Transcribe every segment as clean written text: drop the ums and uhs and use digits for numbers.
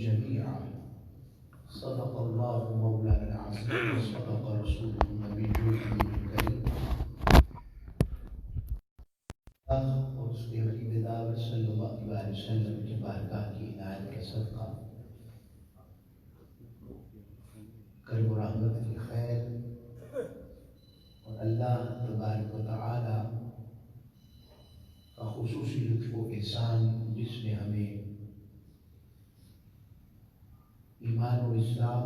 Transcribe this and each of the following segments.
جميعا صدق الله مولانا العظيم وصدق رسوله النبي الكريم اور اس کے حبیب دعوت صلی اللہ علیہ وسلم کی بارگاہ کی عنایت کا صدقہ کرم و رحمت کی خیر اور اللہ تبارک و تعالی کا خصوصی لطف و احسان جس نے ہمیں ایمان و اسلام،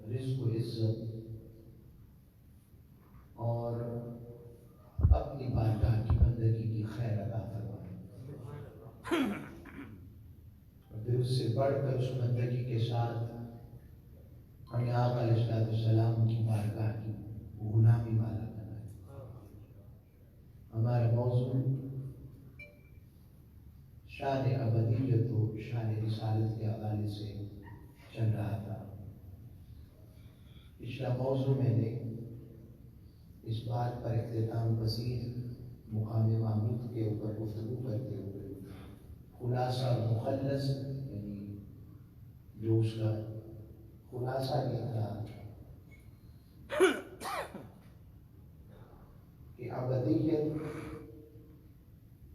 رزق و عزت اور اپنی بارگاہ کی بندگی کی خیر عطا فرمائے، اور پھر اس سے بڑھ کر اس بندگی کے ساتھ ہمیں آقا علیہ السلام کی بارگاہ کی غلامی والا بنائے۔ ہمارا موضوع شان ابدیت و شان رسالت کے حوالے سے چل رہا تھا۔ پچھلا موضوع میں نے اس بات پر اختتام پذیر مقام محمود کے اوپر گفتگو کرتے ہوئے خلاصہ مخلص یعنی جو اس کا خلاصہ یہ تھا کہ ابدیت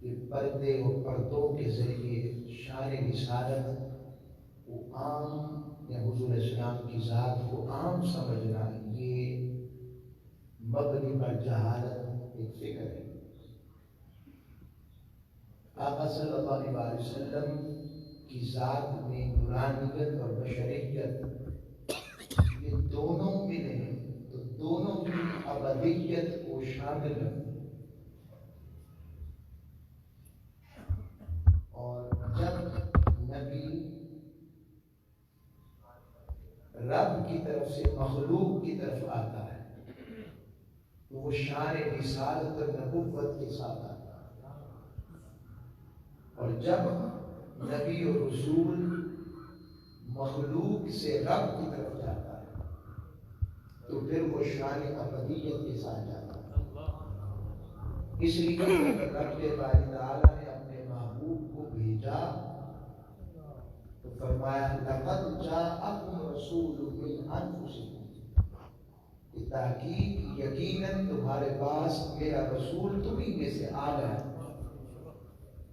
کے پردے اور پردوں کے ذریعے شان رسالت کو عام یا حضور اسلام کی ذات کو عام سمجھنا یہ مبنی پر جہالت ایک فکر ہے۔ آقا صلی اللہ علیہ وسلم کی ذات میں نورانیت اور بشریت یہ دونوں ملے تو دونوں کی ابدیت کو شامل رکھتے، اور جب نبی رب کی طرف سے مخلوق کی طرف آتا ہے تو وہ شان رسالت اور نبوت کے ساتھ آتا ہے، اور جب نبی اور رسول مخلوق سے رب کی طرف جاتا ہے تو پھر وہ شان ابدیت کے ساتھ جاتا ہے۔ اس لیے رب باری تعالیٰ نے اپنے محبوب کو بھیجا تو فرمایا لقد جاءکم رسول من انفسکم، کہ تحقیق یقیناً تمہارے پاس میرا رسول تمہیں میں سے آ گیا۔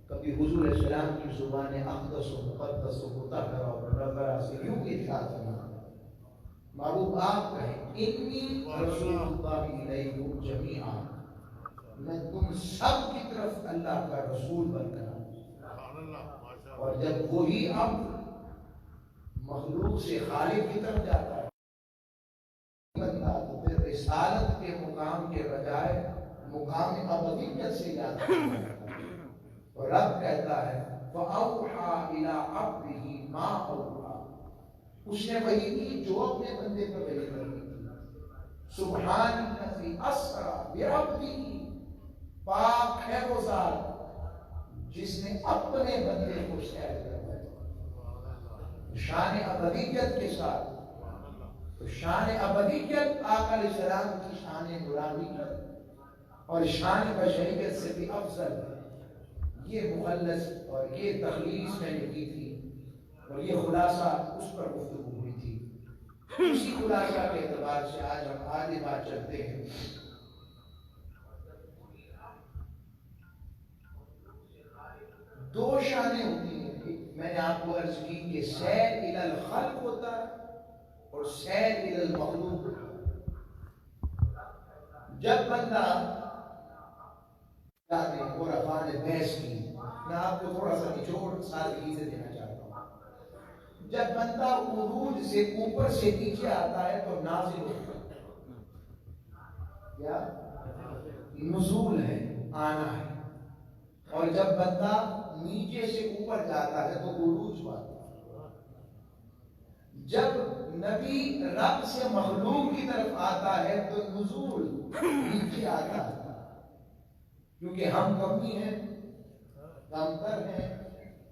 کبھی حضور علیہ السلام کی زبان اقدس و مقدس و مطہرہ اور منورہ سے یوں ارشاد فرمایا، محبوب آپ کہیں انی رسول اللہ الیکم جمیعا، میں تم سب کی طرف اللہ کا رسول بن کر آؤں۔ اور جب وہی امر مخلوق سے خالق کی طرف جاتا ہے تو پھر رسالت کے مقام کے بجائے مقام ابدیت سے جاتا ہے، اور رب کہتا ہے فَأَوْحَى إِلَىٰ عَبْدِهِ مَا أَوْحَىٰ، اس نے وحی کی جو اپنے بندے پر وحی کرنی تھی۔ سبحان الذی اسریٰ بعبدہ، پاک ہے وہ ذات جس نے اپنے بندے کو سیر کروایا۔ شان ابدیت کے ساتھ تو شان ابدیت آقا علیہ السلام کی شان نورانیت اور شان بشریت سے بھی افضل ہے۔ یہ مخلص اور یہ تخلیص میں نے کی تھی، اور یہ خلاصہ اس پر گفتگو ہوئی تھی۔ اسی خلاصہ کے اعتبار سے آج ہم آگے بات چلتے ہیں۔ دو شانیں ہوتی ہیں، میں نے آپ کو عرض کی کہ سیر الی الخلق ہوتا ہے اور سیر الی المخلوق۔ جب بندہ اور افان بحث کی، میں آپ کو تھوڑا سا نچوڑ سادگی سے دینا چاہتا ہوں۔ جب بندہ عروج سے اوپر سے نیچے آتا ہے تو نازل ہوتا ہے، کیا نزول ہے، آنا ہے، اور جب بندہ نیچے سے اوپر جاتا ہے تو عروج پاتا ہے۔ جب نبی رب سے مخلوق کی طرف آتا ہے تو نزول نیچے آتا ہے، کیونکہ ہم کمی ہیں، کمتر ہیں،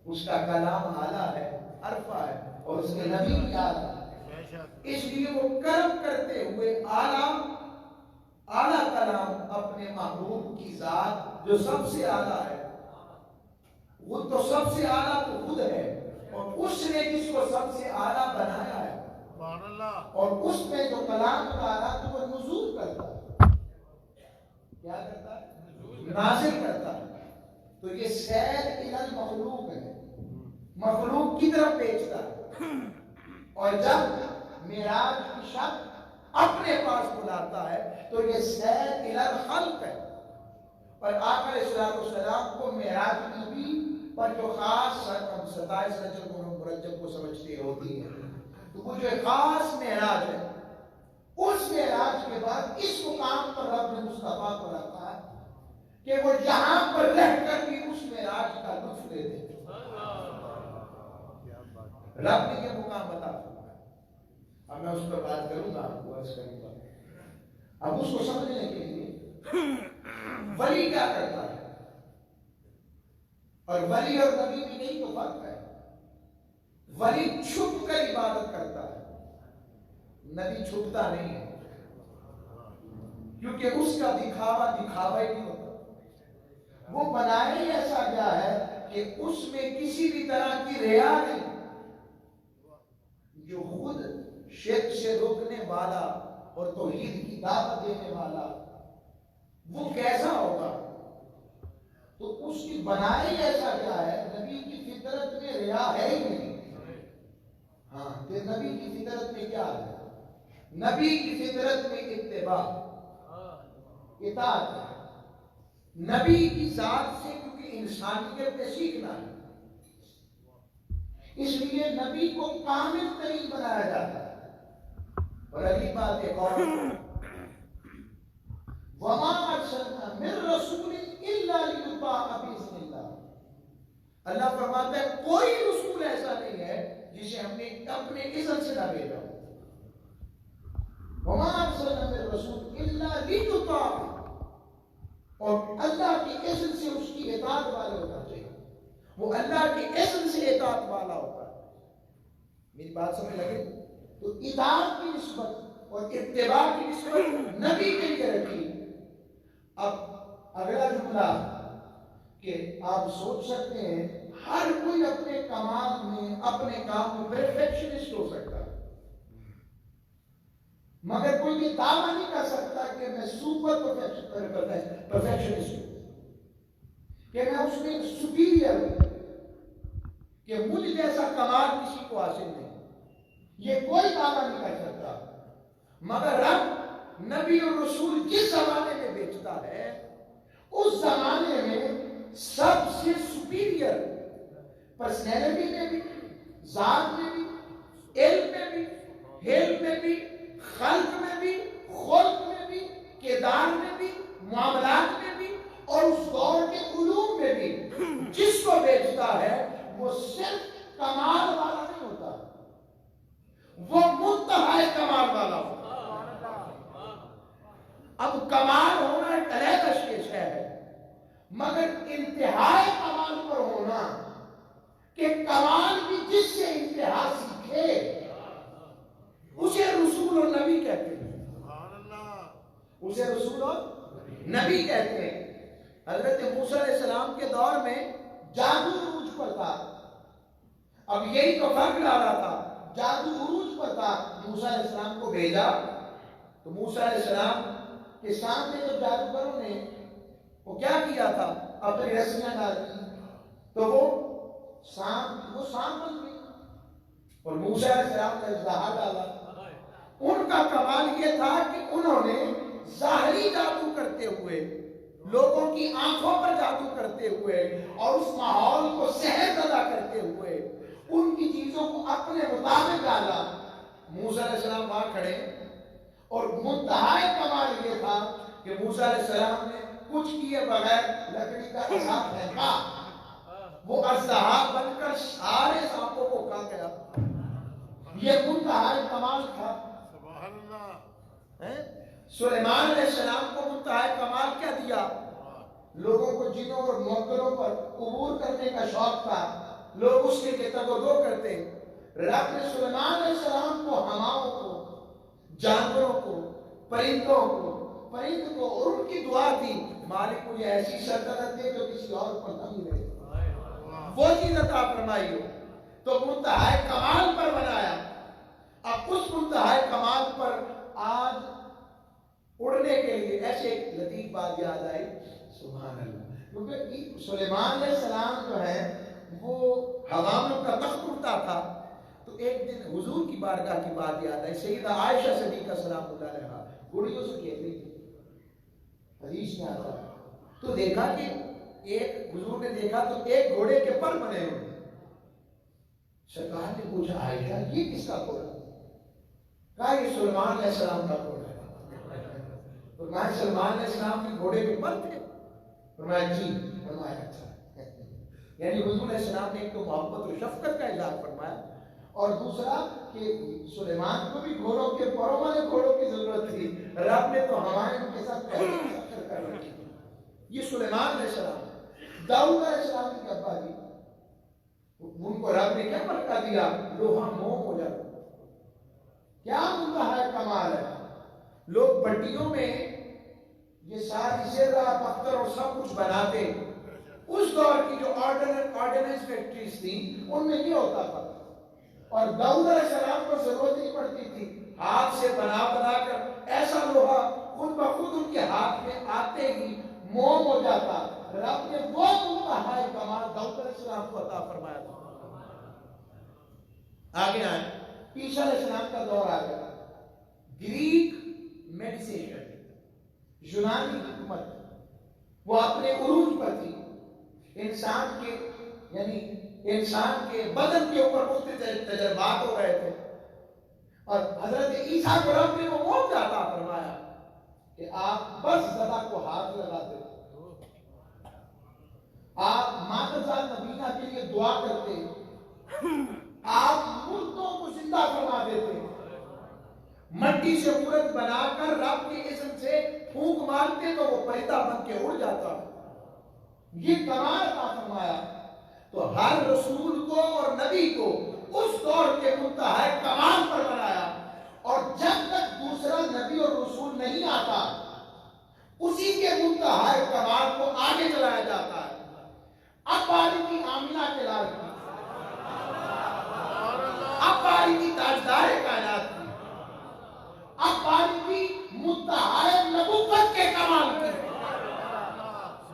اس کا کلام اعلیٰ ہے، عرفہ ہے، اور اس کے نبی بھی اعلیٰ ہے، اس لیے وہ کرم کرتے ہوئے اعلیٰ کلام اپنے محبوب کی ذات جو سب سے اعلیٰ ہے، وہ تو سب سے اعلیٰ تو خود ہے، اور اس نے جس کو سب سے اعلیٰ بنایا ہے اور اس میں جو کلام اتارا تو وہ نزول کرتا ہے. کیا کرتا ہے؟ نازل کرتا ہے. تو یہ سیر الی المخلوق ہے، مخلوق کی طرف بھیجتا ہے. اور جب معراج کی شب اپنے پاس بلاتا ہے تو یہ سیر الی الخلق ہے. اور آقا علیہ السلام کو معراج نبی پر جو خاص 27 رجب مرجب کو سمجھتے ہوتی ہے، تو وہ جو خاص معراج ہے، اس معراج کے بعد اس مقام پر رب نے مصطفیٰ کو رکھا ہے کہ وہ یہاں پر رہ کر بھی اس معراج کا لطف لے دے. رب نے یہ مقام بتا دیا. اب میں اس پر بات کروں گا، آپ کو عرض کروں گا. اب اس کو سمجھنے کے لیے ولی کیا کرتا ہے، اور ولی اور نبی میں نہیں تو فرق ہے. ولی چھپ کر عبادت کرتا ہے، نبی چھپتا نہیں ہے، کیونکہ اس کا دکھاوا ہی نہیں ہوتا. وہ بنایا ہی ایسا گیا ہے کہ اس میں کسی بھی طرح کی ریا نہیں. جو خود شرک سے روکنے والا اور توحید کی دعوت دینے والا، وہ کیسا ہوگا؟ تو اس کی بنائی ایسا کیا ہے، نبی کی فطرت میں ریا ہے ہی نہیں. ہاں، کہ نبی کی فطرت میں کیا ہے؟ نبی کی فطرت میں اتباع، اطاعت ہے. نبی کی ذات سے کیونکہ انسانیت نے سیکھنا ہے، اس لیے نبی کو کامل ترین بنایا جاتا ہے. اور اگلی بات ایک اور، وَمَا أَرْسَلْنَا مِن رَّسُولٍ إِلَّا لِيُطَاعَ بِإِذْنِ اللَّهِ. اللہ فرماتا ہے کوئی رسول ایسا نہیں ہے جسے ہم نے اپنے اذن سے نہ بھیجا. وَمَا أَرْسَلْنَا مِن رَّسُولٍ إِلَّا لِيُطَاعَ، اور اللہ کی اذن سے اس کی اطاعت والے ہونا چاہیے. وہ اللہ کی اذن سے اطاعت والا ہوتا ہے. میری بات سمجھ لگے؟ تو اطاعت کی نسبت اور اتباع کی نسبت نبی کے لیے رکھی. اب اگلا جملہ کہ آپ سوچ سکتے ہیں ہر کوئی اپنے کمال میں اپنے کام میں پرفیکشنسٹ ہو سکتا ہے، مگر کوئی یہ دعویٰ نہیں کر سکتا کہ میں سپر پرفیکشنسٹ ہوں، کہ میں اس میں سپیریئر ہوں، کہ مجھ جیسا کمال کسی کو حاصل نہیں. یہ کوئی دعویٰ نہیں کر سکتا. مگر رب نبی اور رسول جس زمانے میں بھیجتا ہے، اس زمانے میں سب سے سپیریئر پرسنالٹی میں بھی، ذات میں بھی، علم میں بھی، حلم میں بھی، خلق میں بھی، خلق میں بھی، کردار میں بھی، معاملات میں بھی، اور اس دور کے علوم میں بھی جس کو بھیجتا ہے وہ صرف کمال والا نہیں ہوتا، وہ منتہائے کمال والا ہوتا. اب کمال ہونا ایک علیحدہ شیء ہے، مگر انتہائی کمال پر ہونا کہ کمال بھی جس سے انتہا سیکھے اسے رسول اور نبی کہتے ہیں. اسے رسول اور نبی کہتے ہیں. حضرت موسیٰ علیہ السلام کے دور میں جادو عروج پر تھا. اب یہی تو فرق لا رہا تھا، جادو عروج پر تھا. موسیٰ علیہ السلام کو بھیجا تو موسیٰ علیہ السلام کے سامنے جب جادوگروں نے وہ کیا کیا تھا، اپنی رسیاں ڈال دی تو وہ سانپ بن گئی، اور موسیٰ علیہ السلام نے اژدہا ڈالا. ان کا کمال یہ تھا کہ انہوں نے ظاہری جادو کرتے ہوئے، لوگوں کی آنکھوں پر جادو کرتے ہوئے اور اس ماحول کو سحر زدہ کرتے ہوئے ان کی چیزوں کو اپنے مطابق ڈالا. موسیٰ علیہ السلام وہاں کھڑے، اور منتہائی کمال یہ تھا کہ موسیٰ علیہ السلام نے کچھ کیے بغیر لکڑی کا عصا پھینکا، وہ اژدہا بن کر سارے سانپوں کو کھا گیا. یہ منتہائی کمال تھا. سلیمان علیہ السلام کو منتہائی کمال کیا دیا؟ لوگوں کو جنوں اور معطلوں پر عبور کرنے کا شوق تھا، لوگ اس کے تقدو کرتے. رب نے سلیمان علیہ السلام کو ہواؤں کو، جانوروں کو، پرند کو اور ان کی دعا دی، مالک مجھے ایسی سلطنت دے جو کسی اور پر نہ ملے. وہ چیز عطا فرمائی ہو. تو منتہائے کمال پر بنایا. اب اس منتہائے کمال پر آج اڑنے کے لیے ایسے ایک لطیف بات یاد آئی. سبحان اللہ. کیونکہ سلیمان علیہ السلام جو ہے وہ حواموں کا تخت اڑتا تھا. تو ایک دن حضور کی بارگاہ کی بات یاد آئی. سیدہ عائشہ صدیقہ سلام اللہ علیہا گھوڑیوں سے کھیل رہی تھی. حدیث میں آتا ہے تو دیکھا کہ ایک حضور نے دیکھا تو ایک گھوڑے کے پر بنے ہوئے. سرکار نے پوچھا عائشہ یہ کس کا گھوڑا؟ کہا یہ سلیمان علیہ السلام کا گھوڑا ہے. فرمایا سلیمان علیہ السلام کے گھوڑے کے پر تھے؟ فرمایا جی. فرمایا اچھا. یعنی حضور علیہ السلام نے ایک تو محبت و شفقت کا اظہار فرمایا اور دوسرا کہ سلیمان کو بھی گھوڑوں کے پروں والے گھوڑوں کی ضرورت تھی. رب نے تو ہوائیں ان کے ساتھ سفر کر رکھی. یہ سلیمان علیہ السلام. داؤد علیہ السلام کی ابا جی ان کو رب نے کیا ملکہ دیا؟ لوہا موم ہو جاتا. کیا منتہا کمال ہے. لوگ بٹیوں میں یہ ساری زیرہ پتھر اور سب کچھ بناتے. اس دور کی جو آرڈیننس فیکٹریز تھیں ان میں یہ ہوتا تھا. اور داؤد علیہ السلام کو ضرورت نہیں پڑتی تھی. ہاتھ سے بنا کر ایسا لوہا خود بخود ان کے ہاتھ میں آتے ہی موم ہو جاتا. رب نے وہ منتہا کمال داؤد علیہ السلام کو عطا فرمایا تھا. آگے آئے. عیسیٰ علیہ السلام کا دور آ گیا. گریک میڈیسیشن یونانی حکومت وہ اپنے عروج پر تھی. انسان کے یعنی انسان کے بدن کے اوپر مختلف تجربات ہو رہے تھے اور حضرت عیسیٰ کو رب نے وہ موت عطا فرمایا کہ آپ بس ذبح کو ہاتھ لگاتے تھے. آپ مادہ نبینا کے لیے دعا کرتے. آپ مردوں کو زندہ فرما دیتے. مٹی سے مورت بنا کر رب کے اسم سے پھونک مارتے تو وہ پرندہ بن کے اڑ جاتا. یہ کمال عطا فرمایا. تو ہر رسول کو اور نبی کو اس دور کے منتہا کمال پر بنایا. اور جب تک دوسرا نبی اور رسول نہیں آتا اسی کے منتہا کمال کو آگے چلایا جاتا ہے. اب باری کی آمینہ کے لال کی, اب باری کی تاجدار کائنات کی, اب باری کی منتہا نبوت کے کمال کی,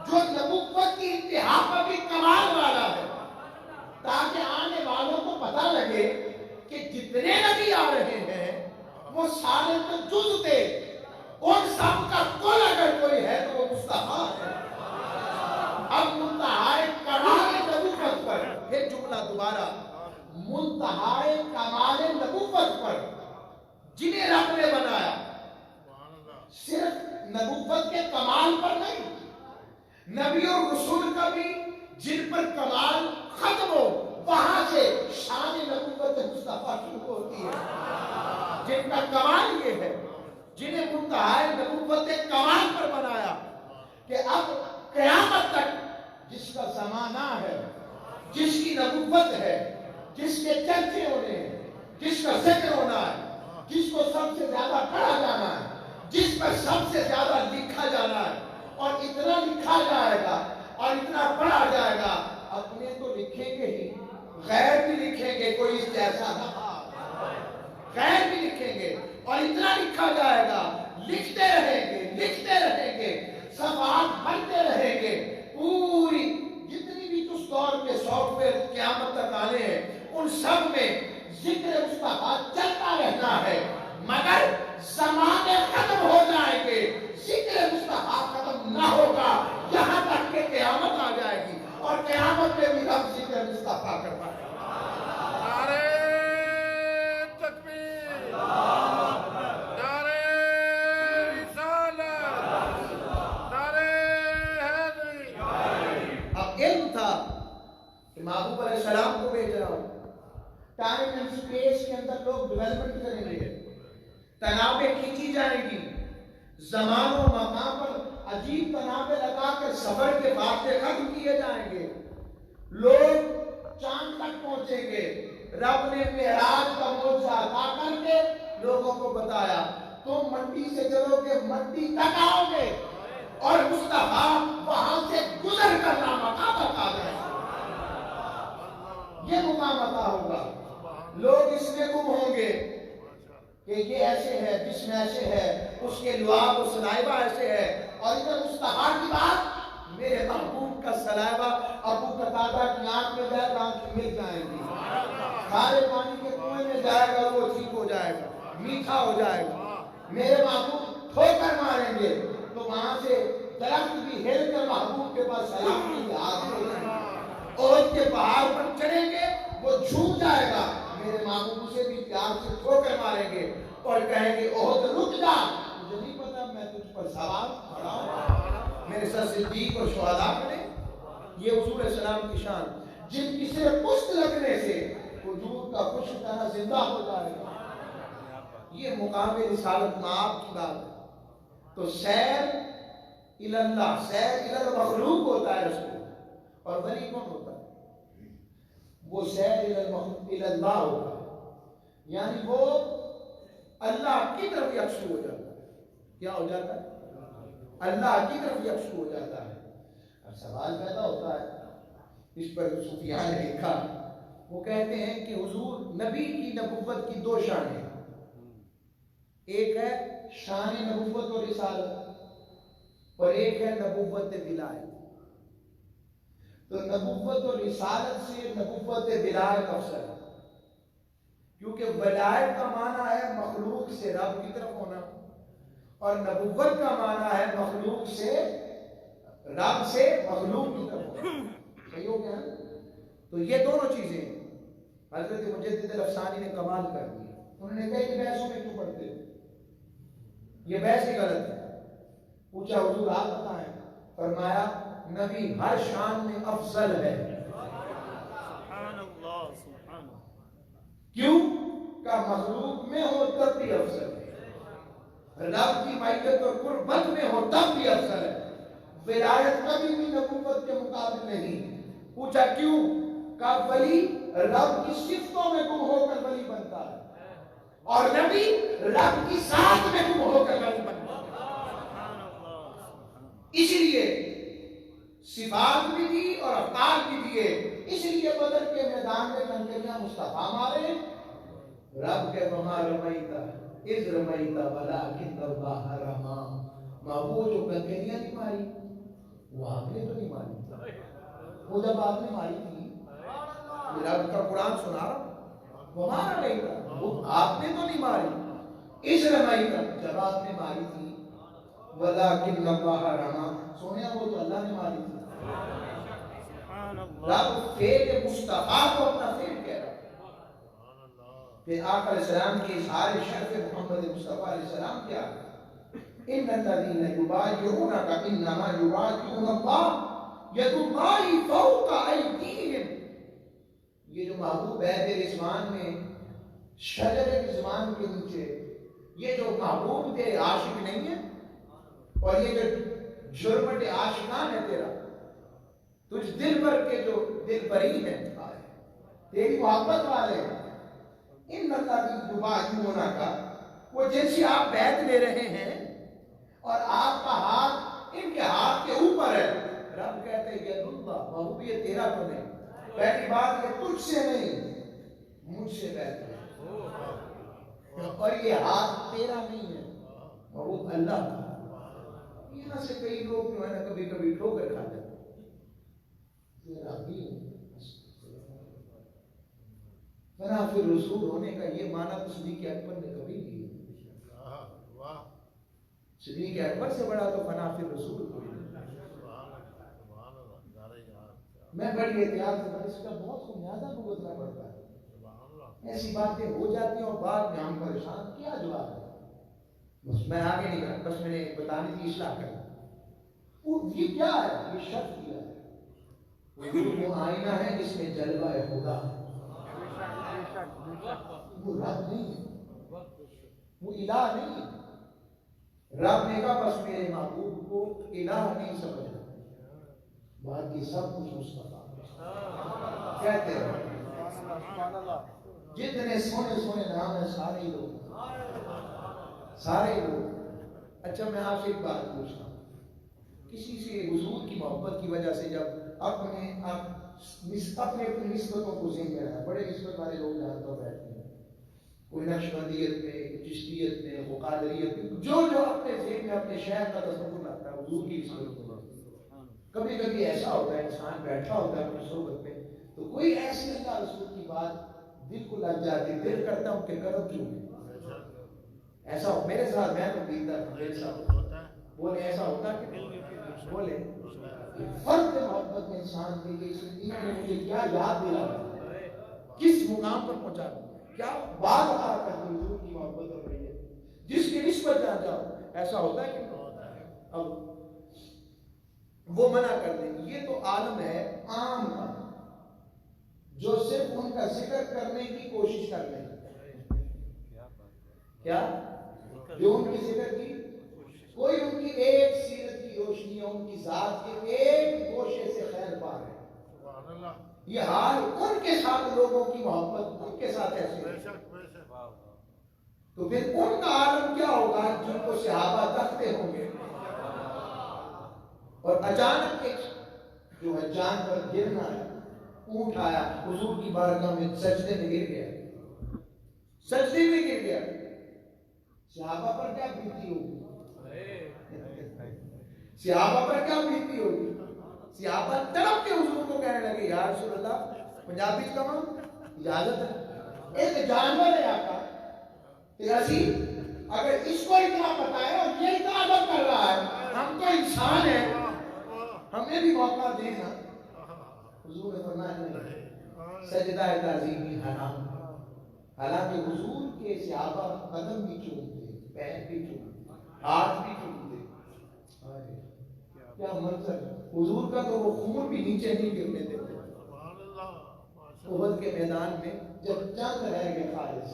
جو نبوت کی انتہا پر بھی کمال والا ہے, تاکہ آنے والوں کو پتہ لگے کہ جتنے نبی آ رہے ہیں وہ سارے تو جز تھے. ان سب کا کل اگر کوئی ہے تو وہ مصطفیٰ ہے. اب منتہا کمال نبوت پر, پھر جملہ دوبارہ, منتہا کمال نبوت پر جنہیں رب نے بنایا, صرف نبوت کے کمال پر نہیں, نبی اور رسول کا بھی جن پر کمال ختم ہو وہاں سے شان نبوت مصطفیٰ شروع ہوتی ہے. جن کا کمال یہ ہے, جنہیں منتہا نبوت کمال پر بنایا کہ اب قیامت تک جس کا زمانہ ہے, جس کی نبوت ہے, جس کے چرچے ہونے ہیں, جس کا ذکر ہونا ہے, جس کو سب سے زیادہ پڑھا جانا ہے, جس پر سب سے زیادہ لکھا جانا ہے, اور اتنا لکھا جائے گا اور اتنا پڑھا جائے گا, اپنے تو لکھیں گے ہی, غیر بھی لکھیں گے. کوئی اس جیسا نہ, غیر بھی لکھیں گے اور اتنا لکھا جائے گا, لکھتے رہیں گے, صفحات بھرتے رہیں گے. پوری جتنی بھی اس دور کے سافٹ ویئر قیامت تک آنے ہیں ان سب میں ذکر مصطفیٰ چلتا رہنا ہے. مگر زمانے ختم ہو جائیں گے, ذکر مصطفیٰ ختم نہ ہوگا یہاں تک کہ قیامت آ جائے گی, اور قیامت میں بھی ہم ذکر مصطفیٰ کر پائیں گے. محبوب علیہ السلام کو بھیج رہا ہوں. ٹائم اینڈ سپیس کے اندر لوگ ڈیولپمنٹ کریں گے, تنابیں کھینچی جائیں گی, زمان و مکان پر عجیب تنابیں لگا کر سفر کے فاصلے ختم کیے جائیں گے, لوگ چاند تک پہنچیں گے. رب نے معراج کا معجزہ عطا کر کے لوگوں کو بتایا تم منڈی سے چلو گے, منڈی تک آؤ گے اور مصطفیٰ وہاں سے گزر کر مقام تک آ جائے. یہ مقام عطا ہوگا. لوگ اس میں گم ہوں گے کہ یہ ایسے ہے، جسم ایسے ہے، اس کے لعاب و سلائبہ ایسے ہے، اور ادھر مستحار کی بات میرے محبوب کا سلائبہ ابو قتادہ کی آنکھ میں جائے گا، آنکھ مل جائیں گی. کھارے پانی کے کنویں میں جائے گا، وہ ٹھیک ہو جائے گا، میٹھا ہو جائے گا. میرے محبوب ٹھوکر ماریں گے تو وہاں سے درخت بھی ہل کر محبوب کے پاس سلام کے لیے حاضر ہو جائیں گے. عہد کے پہاڑ پر چڑھیں گے، وہ جھوم جائے گا، میرے محبوب اسے بھی پیار سے ٹھوکر ماریں گے اور کہیں گے عہد رک جا، مجھے نہیں پتا میں تجھ پر سوال کھڑا ہوں. میرے ساتھ صدیق اور شہداء کریں. یہ حضور علیہ السلام کی شان، جن کی صرف پشت لگنے سے حضور کا خوش طرح زندہ ہو جائے گا. یہ مقام رسالت معاب کی بات ہے. تو سیر اللہ، سیر المخلوق ہوتا ہے اس کو. اور ولی کون ہوتا ہے؟ وہ سیر اللہ ہوتا ہے، یعنی وہ اللہ کی طرف یکسو ہو جاتا ہے. کیا ہو جاتا ہے؟ اللہ کی طرف یکسو ہو جاتا ہے. اب سوال پیدا ہوتا ہے، اس پر صوفیاء نے لکھا، وہ کہتے ہیں کہ حضور نبی کی نبوت کی دو شانیں، ایک ہے شان نبوت و رسالت اور ایک ہے نبوت ولایت. تو نبوت و رسالت سے نبوت ولایت افضل ہے، کیونکہ ولایت کا معنی ہے مخلوق سے رب کی طرف ہونا، اور نبوت کا معنی ہے مخلوق سے رب سے مخلوق کی طرف ہونا. صحیح ہو گیا؟ تو یہ دونوں چیزیں حضرت مجدد الافسانی نے کمال کر دی. انہوں نے کہا کہ بحثوں میں کیوں پڑھتے ہو؟ یہ بحث ہی غلط ہے. پوچھا حضور آپ بتائیں، فرمایا نبی ہر شان میں افضل ہے. سبحان اللہ، سبحان اللہ. کیوں؟ کہ مخلوق میں ہو تب بھی افضل ہے، رب کی معیت اور قربت میں ہو تب بھی افضل ہے. ولایت کبھی بھی نبوت کے مقابل نہیں. پوچھا کیوں؟ کہ ولی رب کی صفتوں میں گم ہو کر ولی بنتا ہے، اور نبی رب کی ذات میں گم ہو کر ولی بنتا ہے. اس لیے صفات بھی دی اور افعال بھی دیے. اس لیے بدر کے میدان میں کنکریاں مصطفیٰ مارے، رب کے وما رمیتا اذ رمیتا ولکن اللہ رما. محبوب جو کنکریاں نہیں ماری وہ آپ نے تو نہیں ماری، وہ جب آپ نے ماری تھی، رب کا قرآن سنا رہا، وما رمیتا وہ آپ نے تو نہیں ماری، اذ رمیتا جب آپ نے ماری تھی، ولکن اللہ رما سونے وہ تو اللہ نے ماری تھی. رب فعل مصطفیٰ کو اپنا فعل کہہ رہا. پھر آقا علیہ السلام کی اظہار شرف محمد مصطفیٰ علیہ السلام کیا؟ ان الذین یبایعونک انما یبایعون اللہ ید اللہ فوق ایدیہم. یہ جو محبوب بیعت رضوان میں شجر رضوان کے نیچے، یہ جو محبوب تیرے عاشق نہیں ہے، اور یہ جو جرمٹ عاشقان ہے تیرا، تجھ دل بھر کے جو دل بری ہیں تیری محبت والے ہیں، ان الذین یبایعونک وہ جن سے آپ بیعت لے رہے ہیں اور آپ کا ہاتھ ان کے ہاتھ کے اوپر ہے. رب کہتے ہیں ید اللہ، محبوب یہ تیرا تو نہیں. پہلی بات یہ تجھ سے نہیں، مجھ سے بیعت ہے، اور یہ ہاتھ تیرا نہیں ہے، محبوب اللہ کا. یہاں سے کئی لوگ جو ہے نا کبھی کبھی ٹھوکر کھا جاتے ہیں. فنافی رسول ہونے کا یہ معنی تو صدیق اکبر نے کبھی نہیں. صدیق اکبر سے بڑا تو فنافی رسول کوئی نہیں. میں بڑی احتیاط سے اس کا بہت خمیازہ بھگتنا پڑتا ہے. ایسی باتیں ہو جاتی ہیں اور بعد میں ہم پریشان، کیا جواب ہے؟ بس میں آگے نہیں کرتا، بس میں نے بتانے کی اصلاح کرنا. یہ کیا ہے؟ یہ شرط کیا ہے، وہ آئینہ ہے جس میں جلوہ خدا ہے. وہ رب نہیں ہے، وہ الہ نہیں ہے. رب نے کہا بس میرے محبوب کو الہ نہیں سمجھنا، باقی سب کچھ مصطفیٰ کہتے ہیں. جتنے سونے سونے نام ہیں سارے لوگ، سارے لوگ. اچھا میں آپ سے ایک بات پوچھتا ہوں، کسی سے حضور کی محبت کی وجہ سے جب اپنے اپنے اپنی نسبتوں کو ذہن میں رہا. بڑے نسبت والے لوگ جہاں تو بیٹھتے ہیں, کوئی نقشبندیت میں, چشتیت میں, وہ قادریت میں, جو اپنے ذہن میں اپنے شہر کا تصور رکھتا ہے حضور کی نسبت کو. کبھی کبھی ایسا ہوتا ہے انسان بیٹھا ہوتا ہے اپنی صحبت میں تو کوئی ایسی اللہ رسول کی بات دل کو لگ جاتی, دل کرتا ہوں کہ قدم چومے. ایسا ہو میرے ساتھ, میں تو پیتا میرے ساتھ بولے ایسا ہوتا کہ بولے فرق محبت میں انسان کے لیے اس دنیا میں مجھے کیا یاد دلا, کس مقام پر پہنچا, کیا بات آ کرتی حضور کی محبت ہو رہی ہے, جس کی نسبت جا جاؤ. ایسا ہوتا ہے کہ اب وہ منع کر دیں. یہ تو عالم ہے عام کا جو صرف ان کا ذکر کرنے کی کوشش کر رہے ہیں. کیا جو ان کی ذکر کی, کوئی ان کی ایک سیرت کی روشنی ہے, ان کی ذات کے ایک گوشے سے خیر پا رہے ہیں. یہ حال ان کے ساتھ لوگوں کی محبت ان کے ساتھ ایسے ہے. تو پھر ان کا عالم کیا ہوگا جن کو صحابہ تکتے ہوں گے. اور اچانک ایک جو ہے جان پر گرنا ہے, اونٹ آیا حضور کی بارگاہ میں سجدے میں گر گیا, سجدے میں گر گیا. صحابہ پر کیا بیتی ہوگی, صحابہ پر کیا بیتی ہوگی. صحابہ تڑپ کے حضور کو کہنے لگے یا رسول اللہ, پنجابی کا من اجازت ہے, ایک جانور ہے آقا, اسی اگر اس کو اتنا پتا ہے اور یہ اتنا ادب کر رہا ہے, ہم تو انسان ہیں, ہمیں بھی موقع دینا. حضور نے فرمایا نہیں, سجدہ تعظیمی حرام. حالانکہ حضور کے صحابہ قدم بھی چومتے, پیر بھی چومتے, ہاتھ بھی چومتے. کیا منظر, حضور کا تو وہ خون بھی نیچے نہیں گرنے دیتے. احد کے میدان میں جب چند رہ گئے خالص,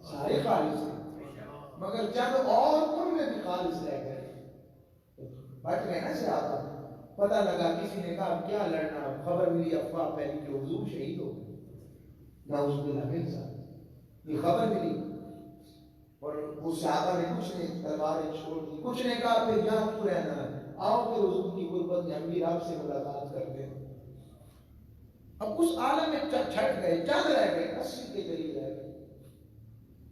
سارے خالص تھے مگر چند اور ان میں بھی خالص رہ گئے, بٹ گئے نا صحابہ. پتہ لگا کسی نے کہا کیا لڑنا, خبر ملی افواہ پھیلی کہ حضور شہید ہو گئے. نعوذ باللہ من ذالک, یہ خبر ملی اور اس صحابہ نے کچھ نے تلواریں چھوڑ دی, کچھ نے کہا پھر یہاں کیوں رہنا ہے, آؤ پھر حضور کی غربت میں ہم بھی آپ سے ملاقات کرتے ہیں. اب اس عالم میں چھٹ گئے, چند رہ گئے, 80 کے قریب رہ گئے.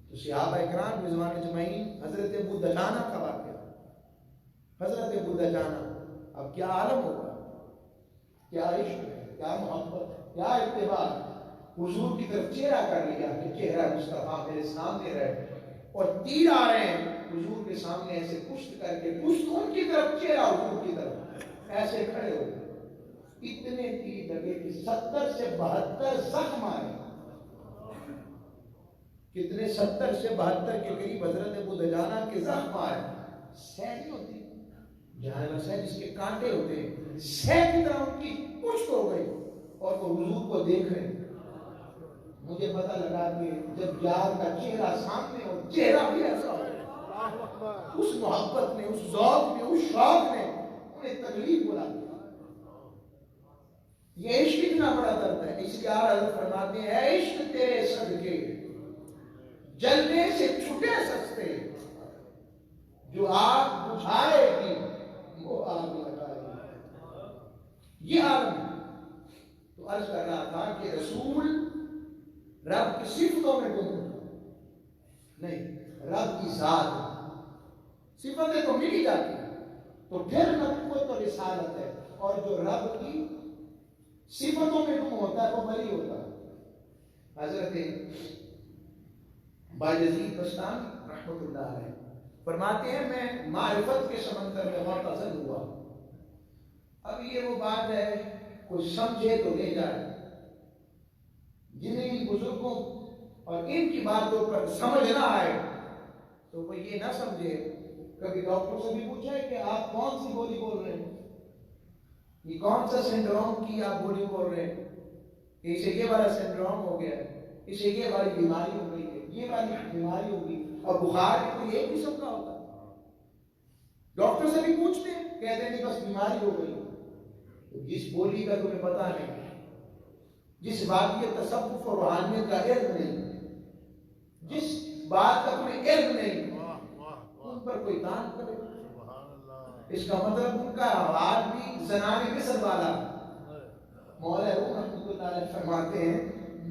تو صحابہ اکرام رضوان اجمعین, حضرت ابو دجانہ کا واقعہ, حضرت ابو دجانہ, اب کیا عالم ہوگا, کیا عشق ہے, کیا محبت, کیا اتباع. حضور کی طرف چہرہ کر لیا کہ چہرہ مصطفیٰ میرے سامنے رہے, اور تیر آ رہے ہیں حضور کے سامنے ایسے پشت کر کے, پشت ان کی طرف, چہرہ حضور کی طرف, ایسے کھڑے ہو گئے. اتنے تیر لگے کہ 70 سے 72 زخم آئے. کتنے, 70 سے 72 کے قریب حضرت ابو دجانہ کے زخم آئے. سہ نہیں ہوتی جہاں سہ جس کے کانٹے ہوتے ہیں, سہ کی طرح ان کی پشت ہو گئی اور وہ حضور کو دیکھ رہے. مجھے پتہ لگا کہ جب یار کا چہرہ سامنے ہو, چہرہ بھی ایسا ہو, اس محبت نے, اس ذوق نے, اس شوق نے انہیں تکلیف بلا دیا. یہ عشق اتنا بڑا درد ہے. اس لیے حضرت فرماتے ہیں اے عشق تیرے صدقے جلنے سے چھٹے سستے, جو آگ بجھائے گی وہ آگ لگائے گی. یہ عالم ہے. تو عرض کر رہا تھا کہ رسول رب کی صفتوں میں گم نہیں, رب کی ذات. صفتیں تو مل ہی جاتی ہیں, تو پھر نبوت اور رسالت ہے. اور جو رب کی صفتوں میں گم ہوتا ہے وہ بری ہوتا ہے. حضرت بایزید بستامی رحمۃ اللہ علیہ فرماتے ہیں میں معرفت کے سمندر میں غوطہ ہوا. اب یہ وہ بات ہے کوئی سمجھے تو لے جائے, جنہیں بزرگوں اور ان کی باتوں پر سمجھ نہ آئے تو وہ یہ نہ سمجھے. کبھی ڈاکٹر سے بھی پوچھا ہے کہ آپ کون سی گولی بول رہے ہیں, یہ کون سا سنڈروم کی آپ گولی بول رہے ہیں, اسے یہ والا سنڈروم ہو گیا, اسے یہ والی بیماری ہو گئی ہے, یہ والی بیماری ہوگی. اور بخار بھی کوئی ایک قسم کا ہوتا ہے. ڈاکٹر سے بھی پوچھتے ہیں, کہتے ہیں کہ بس بیماری ہو گئی. جس بولی کا تمہیں پتہ نہیں, جس بات کے تصوف اور روحانیت کا علم نہیں, جس بات کا تمہیں علم نہیں, ان پر کوئی دان کرے. اس کا مطلب ان کا حال بھی زنان مصر والا. مولا روم رحمۃ اللہ علیہ فرماتے ہیں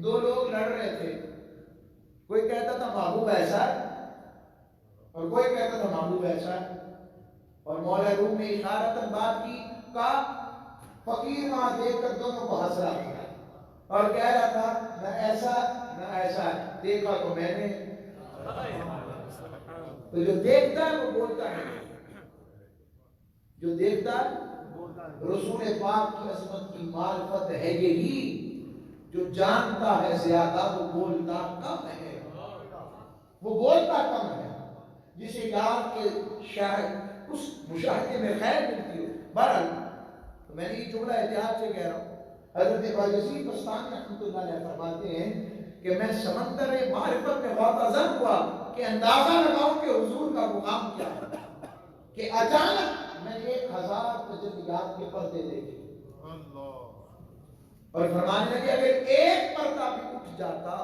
دو لوگ لڑ رہے تھے، کوئی کہتا تھا محبوب ایسا ہے اور کوئی کہتا تھا محبوب ایسا ہے، اور مولا روم نے اشارتاً بات کی، کہا فقیر وہاں دیکھ کر دونوں کو ہنس رہا تھا اور کہہ رہا تھا نہ ایسا نہ ایسا، دیکھا تو میں نے۔ تو جو دیکھتا ہے وہ بولتا ہے، جو دیکھتا ہے رسول پاک کی عظمت کی معرفت ہے یہی، جو جانتا ہے زیادہ وہ بولتا کم ہے، وہ بولتا کم ہے، جسے یاد کے شاید اس مشاہدے میں خیر ملتی ہو۔ بہرحال تو میں نے یہ جملہ احتیاط سے کہہ رہا ہوں، حضرت بایزید بستانی رحمۃ اللہ علیہ فرماتے ہیں کہ میں سمندر معرفت میں غوطہ ہوا کہ اندازہ لگاؤں کہ حضور کا مقام کیا ہے، کہ اچانک میں 1000 تجلیات کے پردے دیکھے اور فرمانے لگے اگر ایک پردہ بھی اٹھ جاتا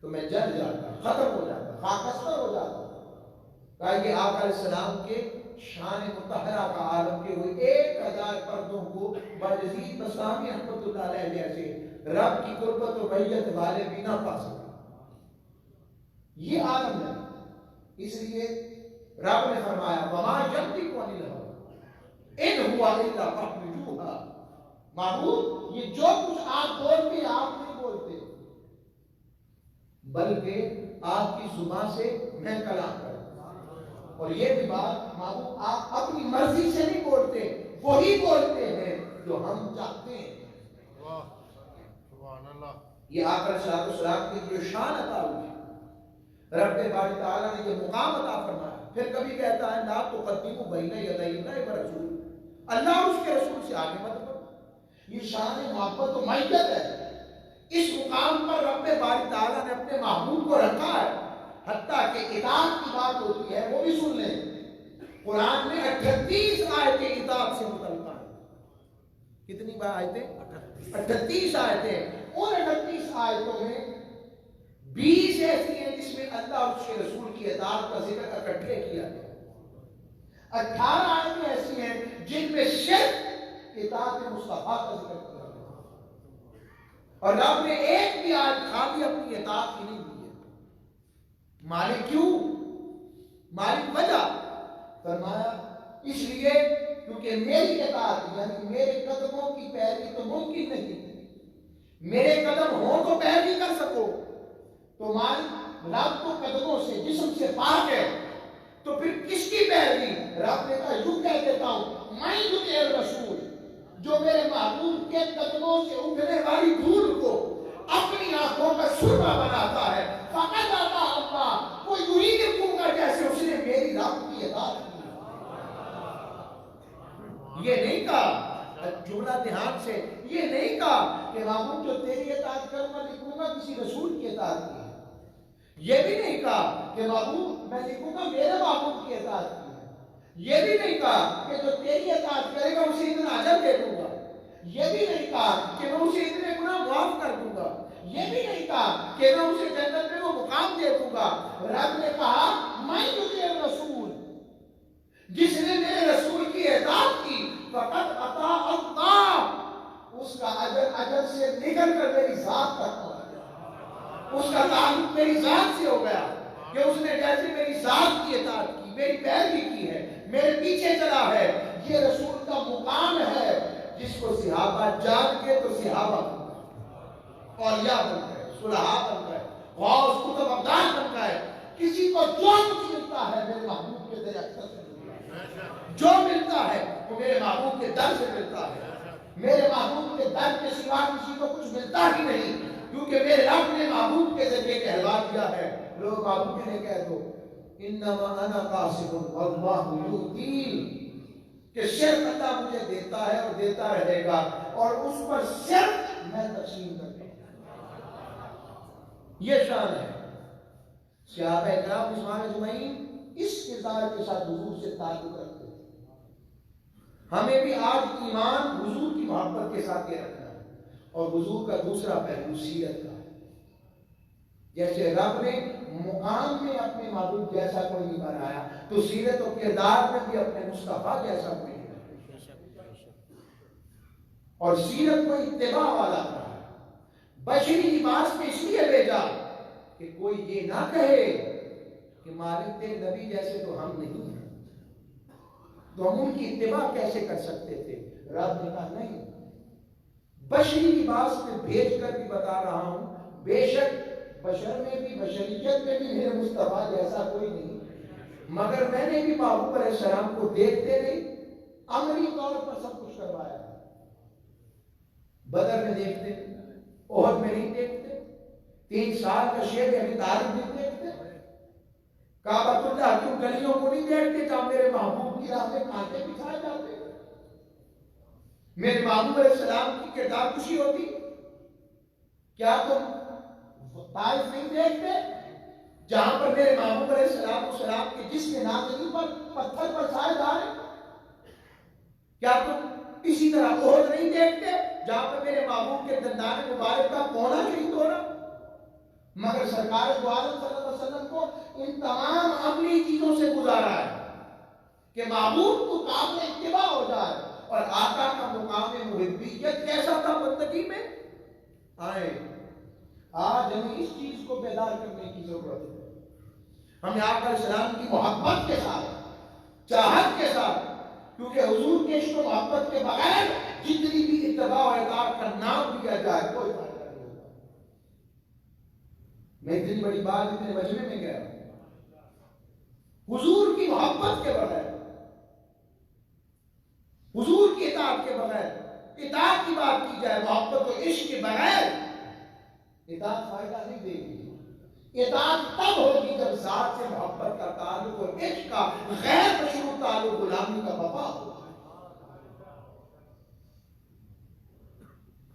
تو میں جل جاتا، ختم ہو جاتا، خاکستر ہو جاتا۔ کہا کہ آقا علیہ السلام کے شان مطہرہ کا عالم کے ہوئے 1000 پردوں کو بایزید بستامی رحمۃ اللہ علیہ جیسے رب کی قربت و معیت والے بھی نہ پا سکے۔ یہ عالم ہے، اس لیے رب نے فرمایا وما ينطق عن الهوى ان هو الا وحی یوحی، معبود یہ جو کچھ آپ بولتے آپ نہیں بولتے، بلکہ آپ کی زبان سے میں کلام کرتا ہوں، اور یہ بھی بات معبود آپ اپنی مرضی سے نہیں بولتے، وہی بولتے ہیں جو ہم چاہتے ہیں۔ سبحان اللہ، یہ آقا علیہ السلام کی جو شان عطا ہوئی ہے، رب باری تعالیٰ نے یہ مقام عطا فرمایا۔ پھر کبھی کہتا ہے لا تقدموا بین یدی اللہ ورسول، اللہ اور اس کے رسول سے آگے مت بڑھو، یہ شان محبت و معیت ہے۔ اس مقام پر رب باری تعالیٰ نے اپنے محبوب کو رکھا ہے، حتیٰ کہ اطاعت کی بات ہوتی ہے وہ بھی سن لیں، قرآن میں 38 آیتیں اطاعت سے متعلقہ ہیں۔ کتنی بار آیتیں؟ 38 آیتیں۔ ان 38 آیتوں میں 20 ایسی ہیں جس میں اللہ اور اس کے رسول کی اطاعت کا ذکر اکٹھے کیا گیا، 18 آیتیں ایسی ہیں جن میں صرف اطاعت مصطفیٰ کا ذکر کیا گیا، اور رب نے ایک بھی آیت خالی اپنی اطاعت کی نہیں دی ہے۔ مالک کیوں؟ مالک وجہ فرمایا اس لیے کیونکہ میری اطاعت یعنی میرے قدموں کی پیروی تو ممکن نہیں، میرے قدم ہوں تو پیروی کر سکو، تو مالک رب تو قدموں سے جسم سے پاک ہے، تو پھر کس کی پیروی؟ رب نے کہا یوں کہہ دیتا ہوں میں یطیع الرسول، جو میرے محبوب کے قدموں سے اٹھنے والی دھول کو اپنی آنکھوں کا سرما بناتا ہے، فقط اطاع اللہ، وہ یرید کر جیسے اس نے میری رب کی اطاعت کی۔ یہ نہیں کہا، جملہ دھیان سے، یہ نہیں کہا کہ محبوب جو تیری اطاعت کروں میں لکھوں گا کسی رسول کی اطاعت کی ہے، یہ بھی نہیں کہا کہ محبوب میں لکھوں گا میرے محبوب کی اطاعت کی ہے، یہ بھی نہیں کہا کہ جو تیری اطاعت کرے گا اسے اتنا اجر دے دوں گا، یہ بھی نہیں کہا کہ میں اسے اتنے گناہ معاف کر دوں گا، یہ بھی نہیں کہا کہ میں اسے جنت میں وہ مقام دے دوں گا۔ رب نے کہا میں یطیع الرسول، جس نے میرے رسول کی اطاعت کی فقط اطاع اللہ، اس کا اجر سے نکل کر میری ذات تک پہنچ گیا، اس کا تعلق میری ذات سے ہو گیا کہ اس نے جیسے میری ذات کی اطاعت کی، میری پیروی کی ہے، میرے پیچھے چلا ہے۔ یہ رسول کا مقام ہے جس کو صحابہ جان کے تو صحابہ بن گئے، اولیاء بن گئے، صلحاء بن گئے، غوث قطب ابدال بن گئے۔ کسی کو جو کچھ ملتا ہے میرے محبوب کے ذریعے اکثر سے ملتا ہے، جو ملتا ہے وہ میرے محبوب کے در سے ملتا ہے، میرے محبوب کے در کے سوا کسی کو کچھ ملتا ہی نہیں، کیونکہ میرے رب نے محبوب کے ذریعے کہلوا دیا ہے۔ لوگ محبوب کے لیے کہہ دو انما انا قاسم واللہ یؤتی، کہ صرف اللہ مجھے دیتا ہے اور دیتا رہے گا، اور اس پر صرف میں تقسیم کرتا ہوں۔ یہ شان ہے۔ صحابہ کرام عثمان اجمعین اس کردار کے ساتھ حضور سے تعلق رکھتے ہیں۔ ہمیں بھی آج ایمان حضور کی محبت کے ساتھ یہ رکھنا ہے، اور حضور کا دوسرا پہلو سیرت کا ہے۔ جیسے رب نے مقام میں اپنے محبوب جیسا کوئی نہیں بنایا، تو سیرت و کردار میں بھی اپنے مصطفیٰ جیسا کوئی نہیں بنایا۔ اور سیرت کو اتباع والا تھا. بشری لباس میں اس لیے بھیجا کہ کوئی یہ نہ کہے کہ مالک تیرے نبی جیسے تو ہم نہیں ہیں، تو ہم ان کی اتباع کیسے کر سکتے تھے؟ رب نے کہا نہیں، بشری لباس میں بھیج کر بھی بتا رہا ہوں، بے شک بشر میں بھی، بشریت میں بھی میرے مصطفیٰ جیسا کوئی نہیں، مگر میں نے بھی محبوب علیہ السلام کو دیکھتے نہیں، عملی طور پر سب کچھ کروایا. بدر میں دیکھتے، احد میں نہیں دیکھتے، 3 سال کا شیب ابی طالب نہیں دیکھتے، کعبۃ اللہ کی گلیوں کو نہیں دیکھتے جہاں میرے محبوب کی راہ میں کانٹے بچھائے جاتے، میرے محبوب علیہ السلام کی کردار خوشی ہوتی. کیا تم طائف نہیں دیکھتے جہاں پر میرے محبوب علیہ السلام کے جسم نازنین پر پتھر پر سائے جا رہے؟ کیا تم اسی طرح احد نہیں دیکھتے جہاں پر میرے محبوب کے دندان مبارک کا کونا شہید ہو رہا؟ مگر سرکار دو عالم صلی اللہ علیہ وسلم کو ان تمام عملی چیزوں سے گزارا ہے کہ محبوب کو قابل اتباع ہو جائے. اور آقا کا مقام محبیت کیسا تھا بندگی میں؟ آئے آج ہمیں اس چیز کو بیدار کرنے کی ضرورت ہے. ہمیں آقا علیہ السلام کی محبت کے ساتھ، چاہت کے ساتھ، کیونکہ حضور کے عشق و محبت کے بغیر جتنی بھی اتباع و اطاعت کا نام دیا جائے کوئی فائدہ نہیں ہوگا. میں اتنی بڑی بات اتنے مجمع میں کہہ رہا ہوں، حضور کی محبت کے بغیر، حضور کی اطاعت کے بغیر، اطاعت کی بات کی جائے محبت و عشق کے بغیر، اطاعت فائدہ نہیں دے گی. اطاعت تب ہوگی جب ذات سے محبت کا تعلق اور عشق کا غیر مشروط تعلق غلامی کا وفا ہو.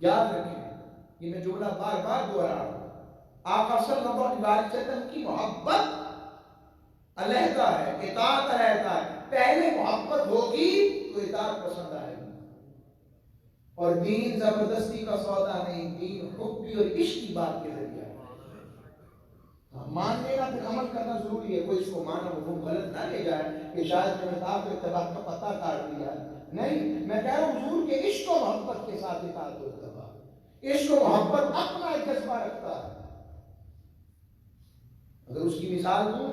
یاد رکھیں، یہ میں جملہ بار بار دوہرا رہا ہوں، آقا صلی اللہ علیہ وسلم کی محبت علیحدہ ہے، اطاعت علیحدہ ہے. پہلے محبت ہوگی تو اطاعت پسند آئے گی. اور دین زبردستی کا سودا نہیں، دین حبی اور عشق کی بات کے ذریعہ ہے. مان لینا پھر عمل کرنا ضروری ہے. کوئی اس کو مانا وہ غلط نہ لے جائے کہ شاید میں نے اطاعت و اتباع کا پتہ کاٹ دیا. نہیں، میں کہہ رہا ہوں حضور کے عشق و محبت کے ساتھ اطاعت و اتباع. عشق و محبت اپنا ایک جذبہ رکھتا ہے. اگر اس کی مثال دوں،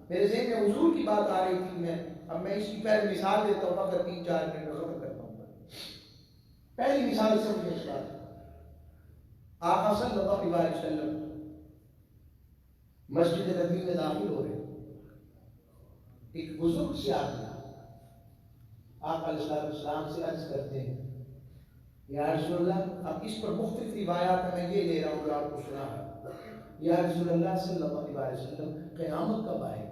میرے ذہن میں حضور کی بات آ رہی تھی، اب میں اس کی پہلے مثال دیتا ہوں، اگر 3-4 منٹ میں ختم کرتا ہوں. پہلی مثال سمجھے اس بات. آقا صلی اللہ علیہ وسلم مسجد نبی میں داخل ہو رہے، ایک بزرگ سے آدمی آقا علیہ السلام سے عرض کرتے ہیں، یا رسول اللہ، اب اس پر مختلف روایات میں یہ لے رہا ہوں جو آپ کو سنا ہے. یا رسول اللہ صلی اللہ علیہ وسلم، قیامت کب آئے؟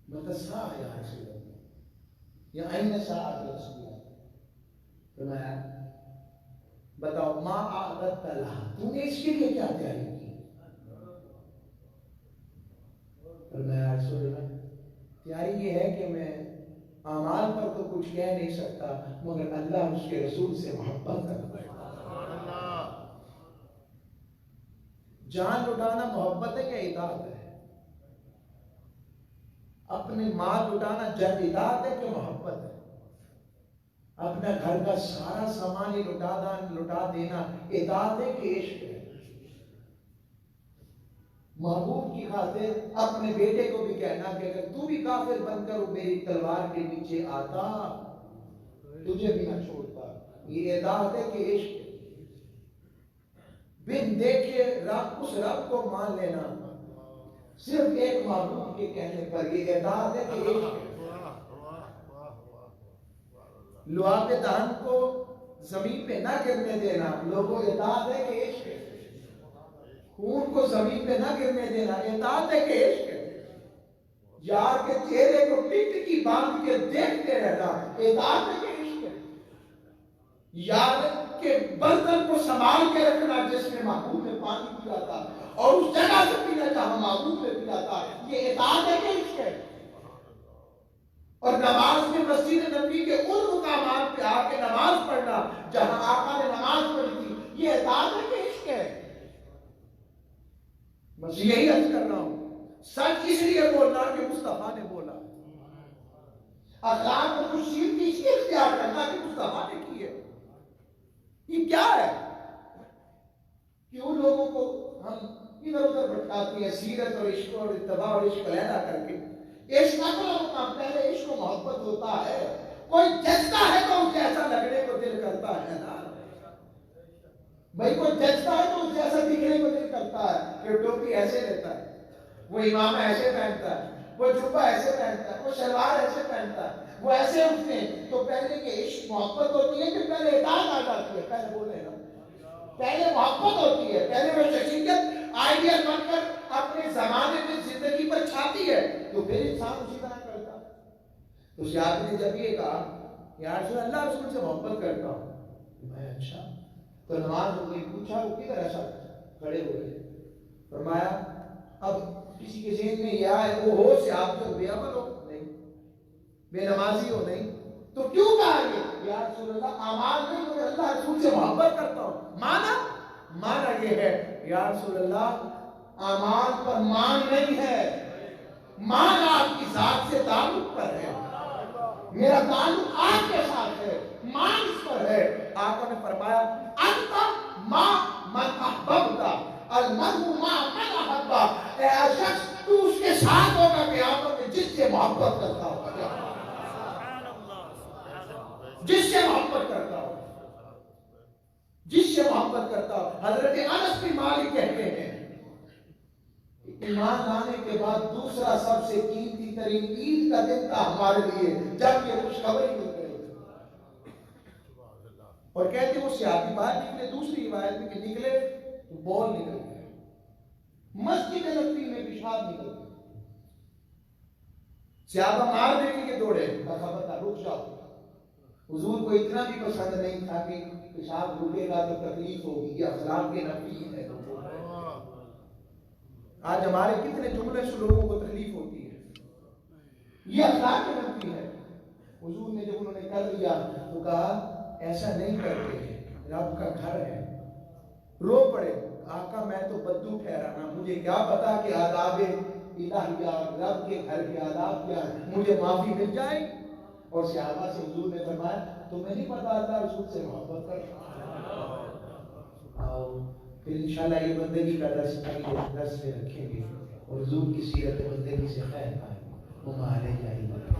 متى الساعة یا رسول اللہ، یا این ساعت رسول اللہ؟ فرمایا بتاؤ، ما اعددت لها، تو نے اس کے لیے کیا تیاری کی؟ فرمایا رسول اللہ، تیاری یہ ہے کہ میں اعمال پر تو کچھ کہہ نہیں سکتا، مگر اللہ اس کے رسول سے محبت کرتا ہے. جان لٹانا محبت ہے یا اطاعت ہے؟ اپنے مال لٹانا جب اطاعت ہے کہ محبت ہے؟ اپنا گھر کا سارا سامان ہی لٹا دینا اطاعت ہے کہ عشق ہے؟ محبوب کی خاطر اپنے بیٹے کو بھی کہنا کہ اگر تو بھی کافر بن کر میری تلوار کے نیچے آتا تجھے بھی نہ چھوڑتا، یہ اطاعت ہے کہ عشق ہے؟ بن دیکھے رب، اس رب کو مان لینا صرف ایک محبوب کے کہنے پر، یہ اطاعت ہے کہ عشق ہے؟ لعاب دہن کو زمین پہ نہ گرنے دینا لوگوں اطاعت ہے کہ عشق ہے؟ خون کو زمین پہ نہ گرنے دینا اطاعت ہے کہ عشق ہے؟ یار کے چہرے کو پٹ کی باندھ کے دیکھتے رہنا اطاعت ہے کہ عشق ہے؟ یار کے برتن کو سنبھال کے رکھنا جس میں محبوب نے پانی پیا تھا اور اس جگہ سے پینا جہاں محبوب نے پیا تھا، یہ اطاعت ہے کہ عشق ہے؟ اور نماز میں مسجد نبی کے ان مقامات پہ آ کے نماز پڑھنا جہاں آقا نے نماز پڑھی تھی، یہ اطاعت ہے کہ عشق ہے؟ بس یہی عرض کر رہا ہوں، سچ اس لیے بولنا کہ مصطفیٰ نے بولا، اخلاق کو خوشی اس لیے اختیار کرنا کہ مصطفیٰ نے کی ہے. یہ کیا ہے کہ ان لوگوں کو ہم ادھر ادھر بھٹکاتے ہیں سیرت اور عشق اور اتباع اور عشق علیحدہ کر کے. عشق اگلا ہوتا، پہلے عشق و محبت ہوتا ہے. کوئی جچتا ہے تو اسے ایسا لگنے کو دل کرتا ہے نا بھائی، کوئی جچتا ہے تو اسے ایسا دکھنے کو دل کرتا ہے کہ ٹوپی ایسے لیتا ہے، وہ امامہ ایسے پہنتا ہے، وہ جبہ ایسے پہنتا ہے، وہ شلوار ایسے پہنتا ہے، وہ ایسے اٹھتے ہیں. تو پہلے کہ عشق محبت ہوتی ہے کہ پہلے اطاعت آ جاتی ہے؟ پہلے بولے نا، پہلے محبت ہوتی ہے، پہلے وہ شخصیت آئیڈیل بن کر اپنے زمانے میں زندگی پر چھاتی ہے، تو پھر انسان اسی طرح کرتا. تو شیعہ نے جب یہ کہا یا رسول اللہ رسول سے محبت کرتا ہوں میں، اچھا تو نماز میں کوئی پوچھا وہ کدھر ایسا کھڑے ہوئے؟ فرمایا اب کسی کے ذہن میں یہ آئے وہ ہو سے آپ جو بے عمل ہو نہیں، بے نمازی ہو نہیں، تو کیوں کہا یہ یا رسول اللہ اعمال نہیں مگر اللہ رسول سے محبت کرتا ہوں؟ مانا یہ ہے یا رسول اللہ اعمال پر مان نہیں ہے، مان آپ کی ذات سے تعلق پر ہے، میرا تعلق آپ کے ساتھ ہے، مان اس پر ہے. آقا نے فرمایا انت ما من احببتا المرء ما من احبا، اے شخص تو اس کے ساتھ ہوگا قیامت میں جس سے محبت کرتا ہوگا، جس سے محبت کرتا ہو، جس سے محبت کرتا ہو. حضرت انس بن مالک کہتے ہیں ایمان لانے کے بعد دوسرا سب سے قیمتی ترین عید کا دن تھا ہمارے لیے جب یہ خوشخبری مل گئی. اور کہتے ہیں وہ صحابی باہر نکلے، دوسری روایت میں کہ نکلے تو بول نکل گئے، مسجد نبوی میں پیشاب نکل گئے. صحابہ مارنے کے لیے دوڑے، خبردار رک جاؤ. حضور کو اتنا بھی پسند نہیں تھا کہ پیشاب رکے گا تو تکلیف ہوگی، یہ اخلاق کے نبی ہے. آج ہمارے کتنے جملے سے لوگوں کو تکلیف ہوتی ہے، یہ اخلاق کے نبی ہے. حضور نے جب انہوں نے کر لیا تو کہا ایسا نہیں کرتے، رب کا گھر ہے. رو پڑے، آقا میں تو بدو ٹھہرانا، مجھے کیا پتا کہ آداب الہیہ رب کے گھر کے آداب کیا ہے، مجھے معافی مل جائے. اور صحابہ سے حضور نے فرمایا تمہیں نہیں پتا اللہ رسول سے محبت کر. آؤ پھر انشاءاللہ یہ بندگی کا درس میں رکھیں گے اور حضور کی سیرت بندگی سے خیر پائیں گے. وہ مالے جائیں گے.